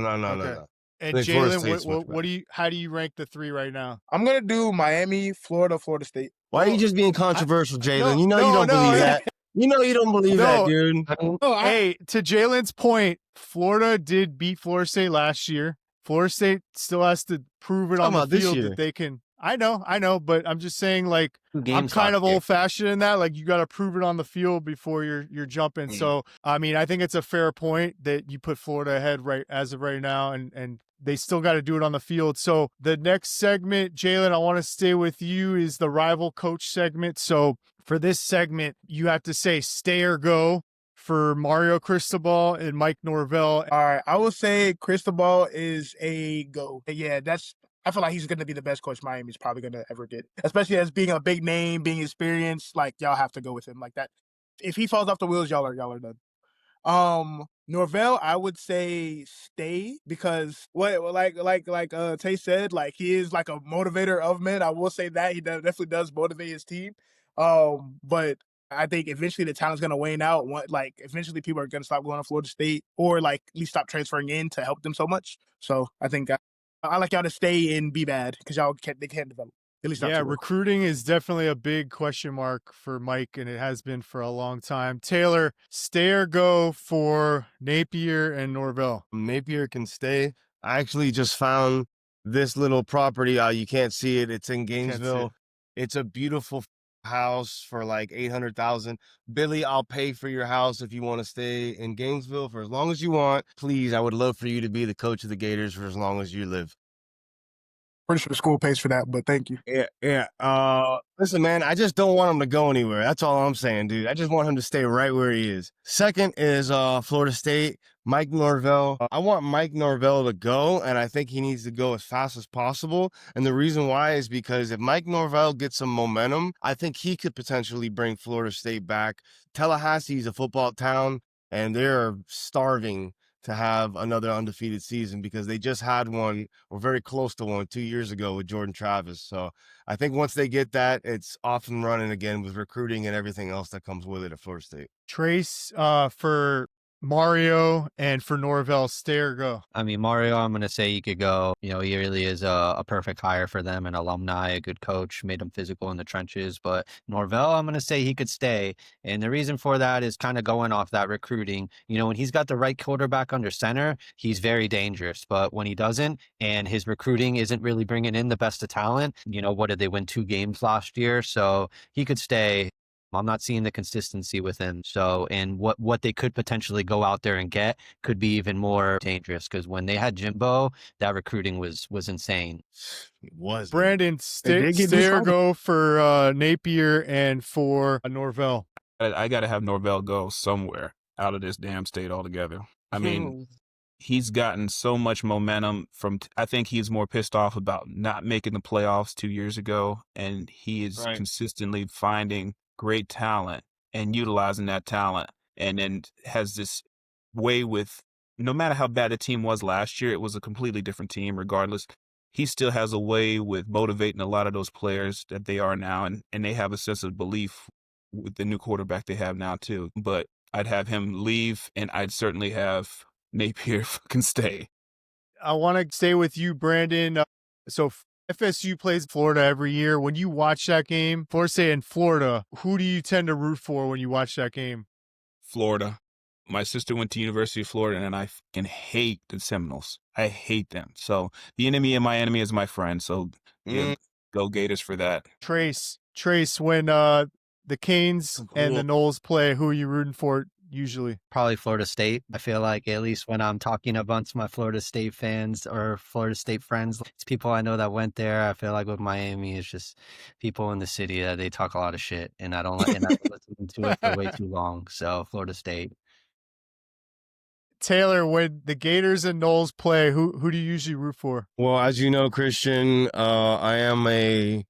And Jalen, how do you rank the 3 right now? I'm gonna do Miami, Florida State. Why are you just being controversial, Jalen? You don't believe that. You don't believe that, dude. Hey, to Jalen's point, Florida did beat Florida State last year. Florida State still has to prove it on the field that they can. I know, but I'm just saying, like, 2 I'm games kind last of year. old fashioned in that. Like, you got to prove it on the field before you're jumping. So, I mean, I think it's a fair point that you put Florida ahead right as of right now, and they still got to do it on the field. So, the next segment, Jalen, I want to stay with you, is the rival coach segment. So, for this segment, you have to say stay or go for Mario Cristobal and Mike Norvell. All right, I would say Cristobal is a go. Yeah, I feel like he's going to be the best coach Miami's probably going to ever get, especially as being a big name, being experienced. Like, y'all have to go with him like that. If he falls off the wheels, y'all are done. Norvell, I would say stay because Tay said, like, he is like a motivator of men. I will say that he definitely does motivate his team. But I think eventually the talent's gonna wane out. Like, eventually people are gonna stop going to Florida State, or like at least stop transferring in to help them so much. So I think I like y'all to stay and be bad because they can't develop. At least not Yeah, too well. recruiting is definitely a big question mark for Mike, and it has been for a long time. Taylor, stay or go for Napier and Norvell? Napier can stay. I actually just found this little property. You can't see it. It's in Gainesville. It's a beautiful house for like 800,000. Billy, I'll pay for your house if you want to stay in Gainesville for as long as you want. Please, I would love for you to be the coach of the Gators for as long as you live. Pretty sure the school pays for that, but thank you. Yeah. Listen, man, I just don't want him to go anywhere. That's all I'm saying, dude. I just want him to stay right where he is. Second is Florida State, Mike Norvell. I want Mike Norvell to go, and I think he needs to go as fast as possible. And the reason why is because if Mike Norvell gets some momentum, I think he could potentially bring Florida State back. Tallahassee is a football town, and they're starving to have another undefeated season because they just had one or very close to one 2 years ago with Jordan Travis. So I think once they get that, it's off and running again with recruiting and everything else that comes with it at Florida State. Trace, for Mario and for Norvell, stay or go? I mean, Mario, I'm going to say he could go. You know, he really is a perfect hire for them, an alumni, a good coach, made him physical in the trenches. But Norvell, I'm going to say he could stay. And the reason for that is kind of going off that recruiting. You know, when he's got the right quarterback under center, he's very dangerous. But when he doesn't, and his recruiting isn't really bringing in the best of talent, you know, what did they win 2 games last year? So he could stay. I'm not seeing the consistency with him. So, and what they could potentially go out there and get could be even more dangerous because when they had Jimbo, that recruiting was insane. It was. Brandon, stay or go for Napier and for Norvell? I got to have Norvell go somewhere out of this damn state altogether. I mean, he's gotten so much momentum from, I think he's more pissed off about not making the playoffs 2 years ago. And he is consistently finding great talent and utilizing that talent. And then has this way with, no matter how bad the team was last year, it was a completely different team regardless. He still has a way with motivating a lot of those players that they are now. And they have a sense of belief with the new quarterback they have now too. But I'd have him leave and I'd certainly have Napier can stay. I want to stay with you, Brandon. So FSU plays Florida every year. When you watch that game, Florida State in Florida, who do you tend to root for when you watch that game? Florida. My sister went to University of Florida, and I fucking hate the Seminoles. I hate them. So the enemy of my enemy is my friend. So yeah, go Gators for that. Trace, when the Canes and the Noles play, who are you rooting for usually? Probably Florida State. I feel like at least when I'm talking amongst my Florida State fans or Florida State friends, it's people I know that went there. I feel like with Miami, it's just people in the city that they talk a lot of shit, and I don't like, and I've listened to it for way too long. So Florida State. Taylor, when the Gators and Noles play, who do you usually root for? Well, as you know, Christian, I am a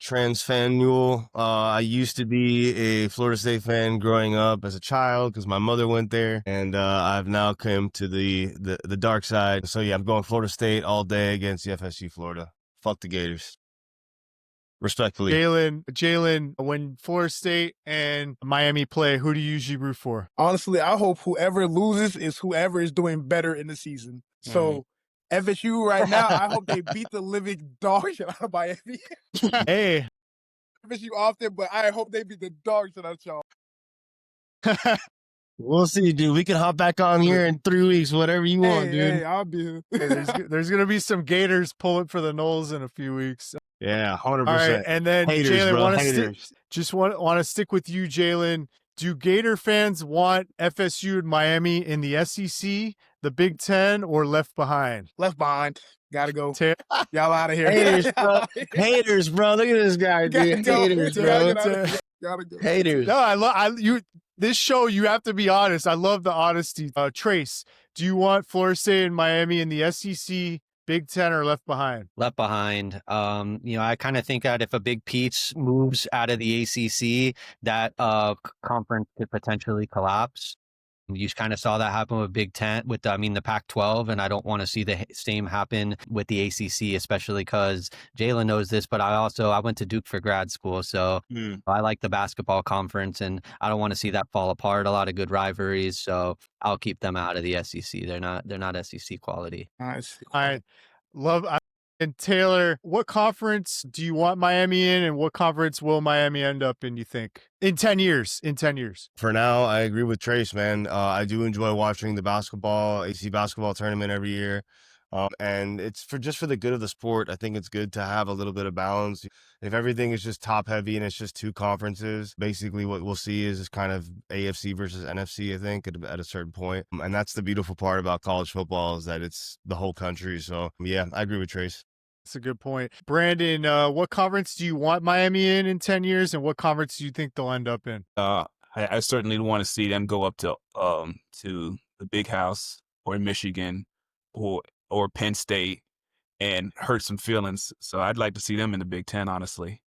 trans fan mule. I used to be a Florida State fan growing up as a child because my mother went there, and I've now come to the dark side. So yeah, I'm going Florida State all day against the FSU Florida. Fuck the Gators. Respectfully. Jalen, when Florida State and Miami play, who do you usually root for? Honestly, I hope whoever loses is whoever is doing better in the season. So FSU right now, I hope they beat the living dog shit out of Miami. Hey. FSU often, but I hope they beat the dog shit out of y'all. We'll see, dude. We can hop back on here in 3 weeks, whatever you want, dude. Hey, I'll be here. Hey, there's gonna be some Gators pulling for the Knolls in a few weeks. Yeah, 100%. All right, and then Haters, Jalen, bro. want Haters. to stick with you, Jalen. Do Gator fans want FSU and Miami in the SEC, the Big Ten, or left behind? Left behind. Gotta go. Ta- Y'all out of here. Haters, bro. Haters, bro. Look at this guy, Gotta dude. go. Haters, Gotta bro. get out of here. Gotta go. Haters. No, this show, you have to be honest. I love the honesty. Trace, do you want Florida State and Miami in the SEC, Big Ten, or left behind? Left behind. I kind of think that if a Big Peach moves out of the ACC, that conference could potentially collapse. You kind of saw that happen with Big Ten, with the Pac-12, and I don't want to see the same happen with the ACC, especially because Jalen knows this, but I went to Duke for grad school, so I like the basketball conference, and I don't want to see that fall apart. A lot of good rivalries, so I'll keep them out of the SEC. They're not SEC quality. Nice. All right. And Taylor, what conference do you want Miami in, and what conference will Miami end up in, you think? In 10 years. For now, I agree with Trace, man. I do enjoy watching the ACC basketball tournament every year. And it's for the good of the sport. I think it's good to have a little bit of balance. If everything is just top heavy and it's just two conferences, basically what we'll see is kind of AFC versus NFC, I think, at a certain point. And that's the beautiful part about college football, is that it's the whole country. So yeah, I agree with Trace. That's a good point. Brandon, what conference do you want Miami in 10 years, and what conference do you think they'll end up in? I certainly want to see them go up to the Big House or Michigan or Penn State and hurt some feelings. So I'd like to see them in the Big Ten, honestly.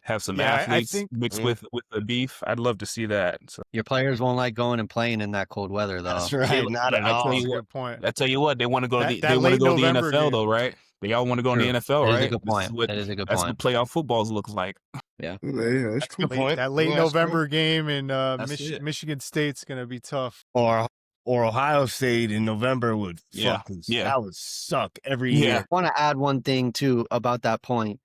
Have some athletes mixed with the beef. I'd love to see that. So. Your players won't like going and playing in that cold weather, though. That's right. Not at all. That's a good point. I tell you what, they want to go to the November NFL game. though, right? They all want to go in the NFL, right? That is a good point. That is a good point. That's what playoff football looks like. Yeah, that's a good point. That late November game in Michigan State's going to be tough. Or Ohio State in November would that would suck every year. I want to add one thing too about that point.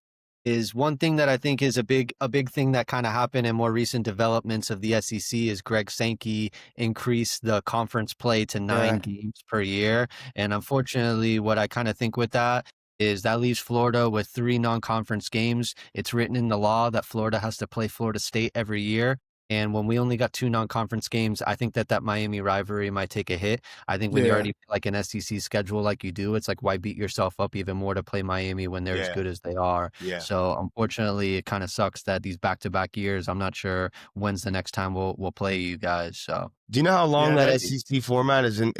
Is one thing that I think is a big thing that kind of happened in more recent developments of the SEC is Greg Sankey increased the conference play to 9 games per year. And unfortunately, what I kind of think with that is that leaves Florida with 3 non-conference games. It's written in the law that Florida has to play Florida State every year. And when we only got 2 non-conference games, I think that Miami rivalry might take a hit. I think when you already like an SEC schedule like you do, it's like, why beat yourself up even more to play Miami when they're as good as they are? Yeah. So unfortunately, it kind of sucks that these back-to-back years, I'm not sure when's the next time we'll play you guys. So do you know how long that SEC format is in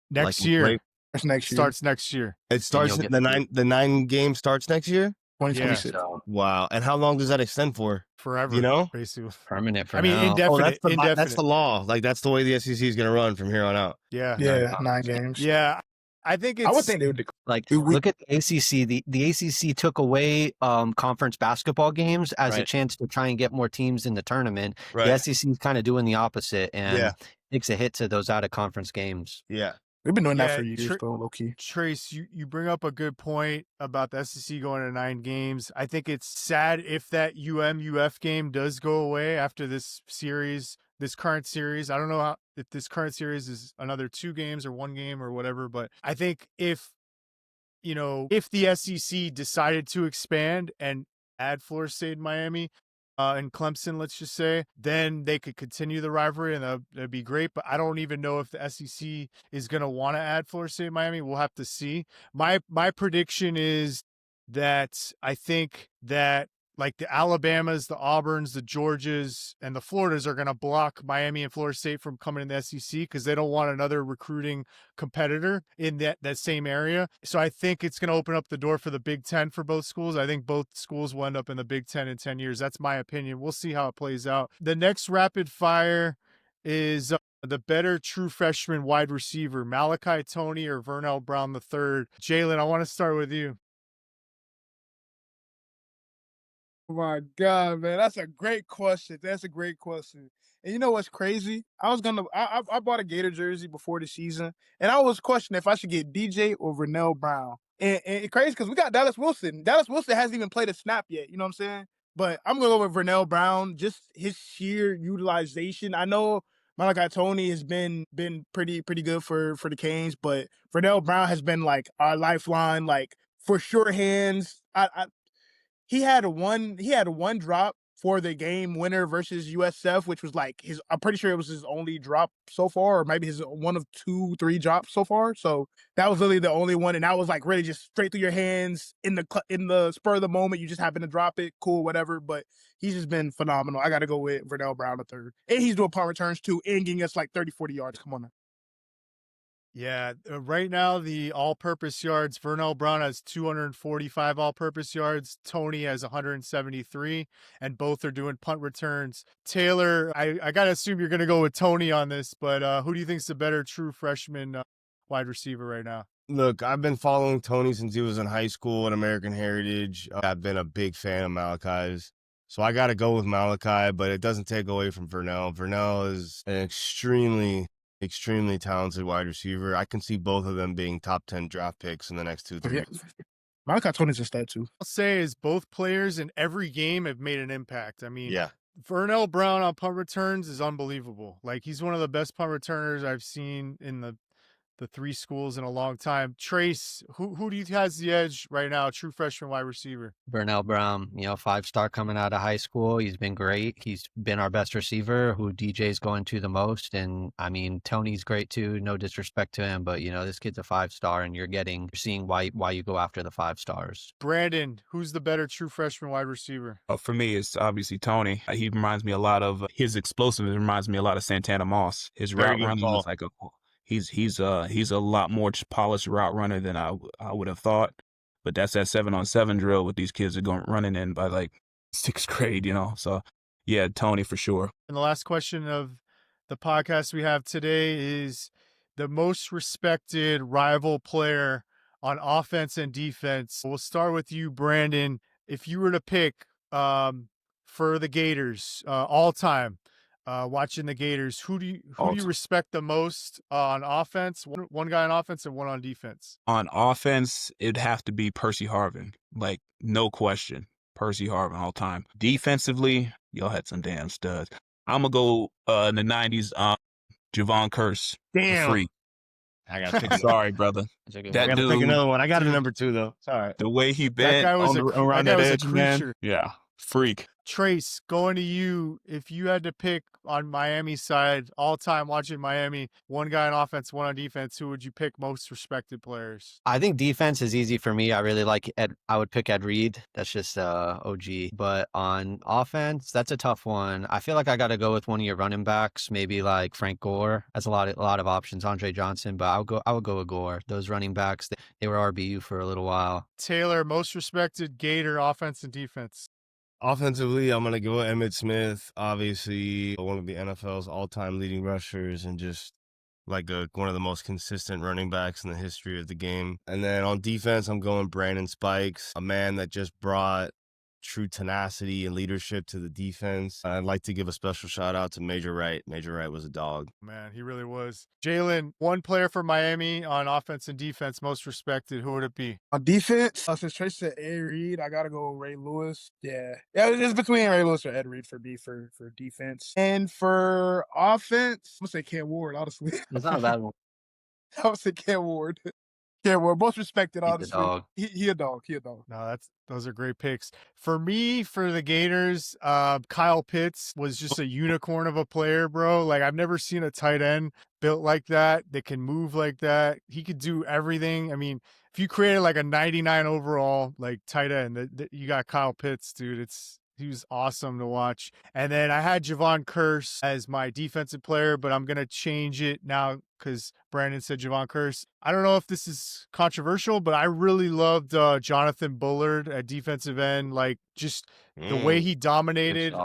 next year? That's next year. Starts next year. It starts the 9 game starts next year? 2026. Yeah, so Wow. And how long does that extend for? Forever, you know? basically. permanent for I mean, now. indefinite. That's the law. Like, that's the way the SEC is going to run from here on out. Yeah. 9 games. Yeah. I think it's... I would think they would look at the ACC. The ACC took away conference basketball games as a chance to try and get more teams in the tournament. Right. The SEC is kind of doing the opposite and takes a hit to those out of conference games. Yeah. We've been doing that for years, though, low key. Trace, you bring up a good point about the SEC going to 9 games. I think it's sad if that UF game does go away after this current series. I don't know if this current series is another 2 games or 1 game or whatever, but I think if the SEC decided to expand and add Florida State and Miami, and Clemson, let's just say, then they could continue the rivalry and that'd be great. But I don't even know if the SEC is going to want to add Florida State and Miami. We'll have to see. My prediction is that I think that like the Alabamas, the Auburns, the Georgias, and the Floridas are going to block Miami and Florida State from coming in the SEC because they don't want another recruiting competitor in that same area. So I think it's going to open up the door for the Big Ten for both schools. I think both schools will end up in the Big Ten in 10 years. That's my opinion. We'll see how it plays out. The next rapid fire is the better true freshman wide receiver, Malachi Toney or Vernell Brown III. Jalen, I want to start with you. Oh my God, man, that's a great question. And you know what's crazy? I bought a Gator jersey before the season, and I was questioning if I should get DJ or Vernell Brown. And it's crazy because we got Dallas Wilson. Dallas Wilson hasn't even played a snap yet. You know what I'm saying? But I'm going to go with Vernell Brown, just his sheer utilization. I know Malachi Tony has been pretty good for the Canes, but Vernell Brown has been like our lifeline, like for sure hands. He had one drop for the game winner versus USF, which was like I'm pretty sure it was his only drop so far, or maybe his one of 2-3 drops so far. So that was literally the only one, and that was like really just straight through your hands in the spur of the moment. You just happen to drop it, cool, whatever. But he's just been phenomenal. I got to go with Vernell Brown the third, and he's doing punt returns too, and getting us like 30-40 yards. Come on now. Yeah, right now the all-purpose yards, Vernell Brown has 245 all-purpose yards, Tony has 173, and both are doing punt returns. Taylor, I gotta assume you're gonna go with Tony on this, but who do you think's the better true freshman wide receiver right now? Look, I've been following Tony since he was in high school at American Heritage. I've been a big fan of Malachi's. So I got to go with Malachi, but it doesn't take away from Vernell. Vernell is an extremely talented wide receiver. I can see both of them being top 10 draft picks in the next 2-3 years. Malachi Tony's a stud too. I'll say is both players in every game have made an impact. I mean, Yeah. Vernell Brown on punt returns is unbelievable. Like, he's one of the best punt returners I've seen in the 3 schools in a long time. Trace, who do you think has the edge right now, true freshman wide receiver? Vernell Brown, 5-star coming out of high school. He's been great. He's been our best receiver who DJ's going to the most. And I mean, Tony's great too. No disrespect to him, but this kid's a 5-star and you're seeing why you go after the 5 stars. Brandon, who's the better true freshman wide receiver? For me, it's obviously Tony. He reminds me a lot of his explosiveness. Reminds me a lot of Santana Moss. His route running is like he's a lot more polished route runner than I would have thought. But that's that 7-on-7 drill with these kids are going running in by like 6th grade, So yeah, Tony for sure. And the last question of the podcast we have today is the most respected rival player on offense and defense. We'll start with you, Brandon. If you were to pick for the Gators all time, watching the Gators, who do you respect the most on offense? One guy on offense and one on defense. On offense, it'd have to be Percy Harvin, like no question. Percy Harvin all time. Defensively, y'all had some damn studs. I'm gonna go in the 90s. Javon Curse, the freak. I got to pick Sorry, brother. That dude, pick another one. I got a number 2 though. It's all right. The way he bent around that edge, man. Yeah, freak. Trace, going to you, if you had to pick on Miami's side, all-time watching Miami, one guy on offense, one on defense, who would you pick most respected players? I think defense is easy for me. I really like Ed. I would pick Ed Reed. That's just OG. But on offense, that's a tough one. I feel like I got to go with one of your running backs, maybe like Frank Gore. That's a lot of options. Andre Johnson, but I would go with Gore. Those running backs, they were RBU for a little while. Taylor, most respected Gator offense and defense. Offensively, I'm going to go with Emmitt Smith, obviously one of the NFL's all-time leading rushers and just like one of the most consistent running backs in the history of the game. And then on defense, I'm going Brandon Spikes, a man that just brought true tenacity and leadership to the defense. I'd like to give a special shout out to Major Wright. Major Wright was a dog. Man, he really was. Jalen, one player for Miami on offense and defense, most respected. Who would it be? On defense, since Trace said Ed Reed, I gotta go with Ray Lewis. Yeah, it's between Ray Lewis or Ed Reed for me for defense. And for offense, I'm gonna say Cam Ward, honestly. It's not a bad one. I would say Cam Ward. Cam Ward, most respected, honestly. He's a dog. He a dog. He a dog. No, those are great picks. For me, for the Gators, Kyle Pitts was just a unicorn of a player, bro. Like, I've never seen a tight end built like that can move like that. He could do everything. I mean, if you created like a 99 overall like tight end, you got Kyle Pitts, dude. He was awesome to watch. And then I had Javon Curse as my defensive player, but I'm going to change it now because Brandon said Javon Curse. I don't know if this is controversial, but I really loved Jonathan Bullard at defensive end. Like, just the way he dominated.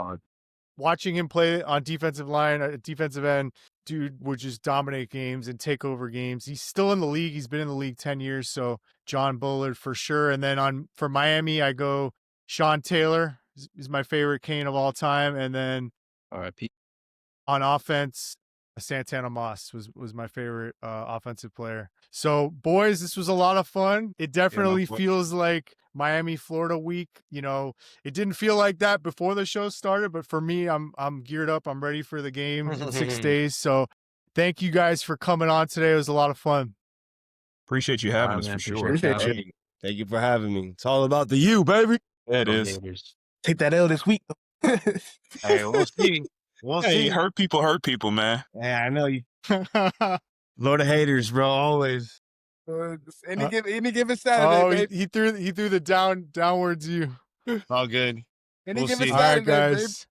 Watching him play on defensive line, at defensive end, dude would just dominate games and take over games. He's still in the league. He's been in the league 10 years, so John Bullard for sure. And then for Miami, I go Sean Taylor. Is my favorite Cane of all time. And then RIP. On offense, Santana Moss was my favorite offensive player. So, boys, this was a lot of fun. It definitely feels like Miami, Florida week. You know, it didn't feel like that before the show started, but for me, I'm geared up. I'm ready for the game in 6 days. So, thank you guys for coming on today. It was a lot of fun. Appreciate you having us for sure. Appreciate you. Hey, thank you for having me. It's all about the you, baby. Yeah, it Go is. Gators. Take that L this week. Hey, we'll see. We'll Hey, see. hurt people, man. Yeah, I know you. Florida haters, bro, always. Any given Saturday, Oh, baby. he threw the downwards you. All good. Any we'll given see. All right, Saturday, baby. guys.